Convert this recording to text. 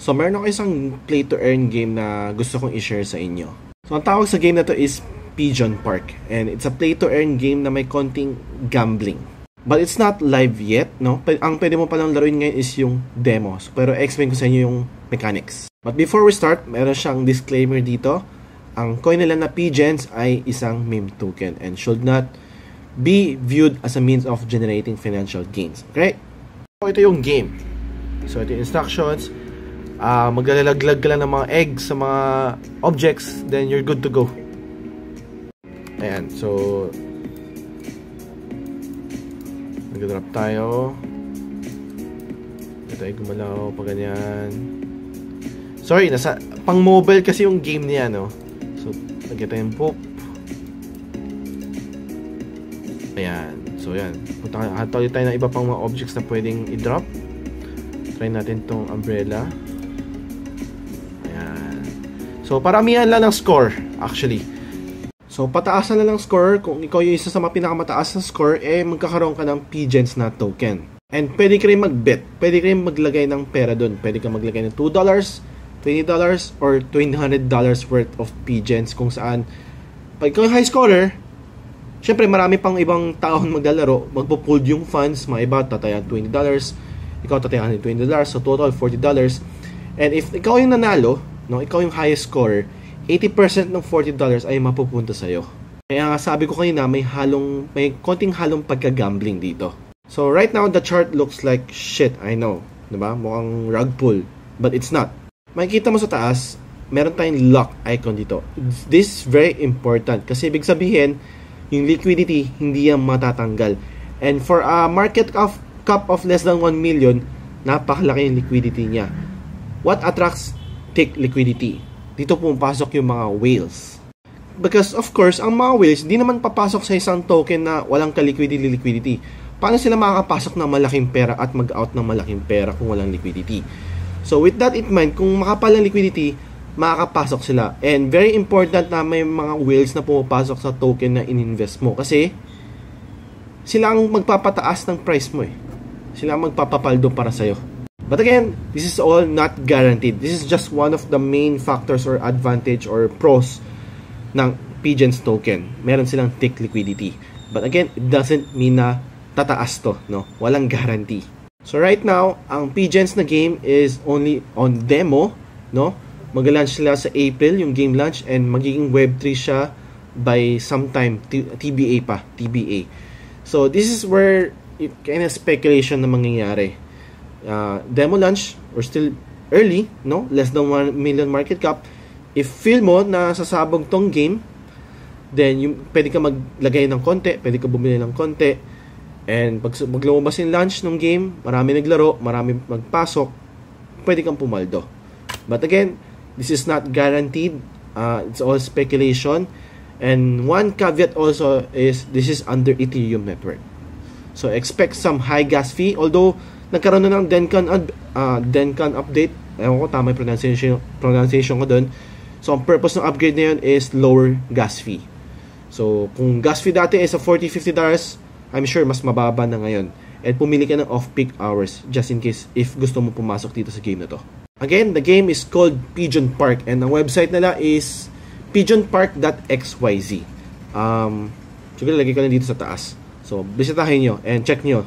So, meron ako isang play-to-earn game na gusto kong i-share sa inyo. So, ang tawag sa game na to is Pigeon Park. And it's a play-to-earn game na may konting gambling. But it's not live yet, no? Ang pwede mo palang laruin ngayon is yung demos. Pero explain ko sa inyo yung mechanics. But before we start, meron siyang disclaimer dito. Ang coin nila na Pigeons ay isang meme token and should not be viewed as a means of generating financial gains. Okay? So, ito yung game. So, ito yung instructions. Maglalaglag ka lang ng mga eggs sa mga objects, then you're good to go. Ayan, so nag-drop tayo. Ito ay gumalaw pa ganyan. Sorry, nasa pang mobile kasi yung game niya, no? So, lagyan tayo yung poop. Ayan, so yan. Hatawin tayo ng iba pang mga objects na pwedeng i-drop. Try natin tong umbrella. So, paramihan lang ng score, actually. So, pataasan na lang score. Kung ikaw yung isa sa mga pinakamataas na score, magkakaroon ka ng Pigeons na token. And pwede ka rin mag-bet. Pwede ka rin maglagay ng pera dun. Pwede ka maglagay ng $2, $20, or $200 worth of Pigeons. Kung saan, pag ikaw yung high scorer, syempre marami pang ibang taon maglalaro. Magpo-pool yung funds. Mga iba, tatayan $20. Ikaw tatayan $20. So, total $40. And if ikaw yung nanalo, no, ikaw yung highest scorer, 80% ng $40 ay mapupunta sa'yo. Kaya nga sabi ko kanina, may konting halong pagka-gambling dito. So right now, the chart looks like shit, I know. Diba? Mukhang rug pull. But it's not. Makikita mo sa taas, meron tayong lock icon dito. This is very important kasi ibig sabihin, yung liquidity, hindi yan matatanggal. And for a market cap of less than 1 million, napakalaki yung liquidity niya. What attracts thick liquidity? Dito pumapasok yung mga whales. Because of course, ang mga whales di naman papasok sa isang token na walang ka-liquidity. Paano sila makakapasok ng malaking pera at mag-out ng malaking pera kung walang liquidity? So with that in mind, kung makapal ang liquidity, makakapasok sila. And very important na may mga whales na pumapasok sa token na ininvest mo. Kasi sila ang magpapataas ng price mo eh. Sila ang magpapapaldo para sa'yo. But again, this is all not guaranteed. This is just one of the main factors or advantage or pros ng Pigeons token. Meron silang thick liquidity. But again, it doesn't mean na tataas to, no? Walang guarantee. So right now, ang Pigeons na game is only on demo, no? Mag-launch sila sa April, yung game launch, and magiging Web3 siya by sometime, TBA pa, TBA. So this is where kind of speculation na mangyayari. Demo launch or still early, no? Less than 1 million market cap. If feel mo na sasabog tong game, then pwede ka maglagay ng konti, pwede ka bumili ng konti. And pag lumabas yung launch ng game, marami naglaro, marami magpasok, pwede kang pumaldo. But again, this is not guaranteed. It's all speculation. And one caveat also is this is under Ethereum network. So expect some high gas fee, although nagkaroon na ng Denkan update. Ewan ko, tama yung pronunciation ko dun. So, ang purpose ng upgrade na yun is lower gas fee. So, kung gas fee dati is $40-50, I'm sure mas mababa na ngayon. And pumili ka ng off-peak hours just in case if gusto mo pumasok dito sa game na to. Again, the game is called Pigeon Park and ang website nila is pigeonpark.xyz. Siguro lagay ko lang dito sa taas. So, bisitahin nyo and check nyo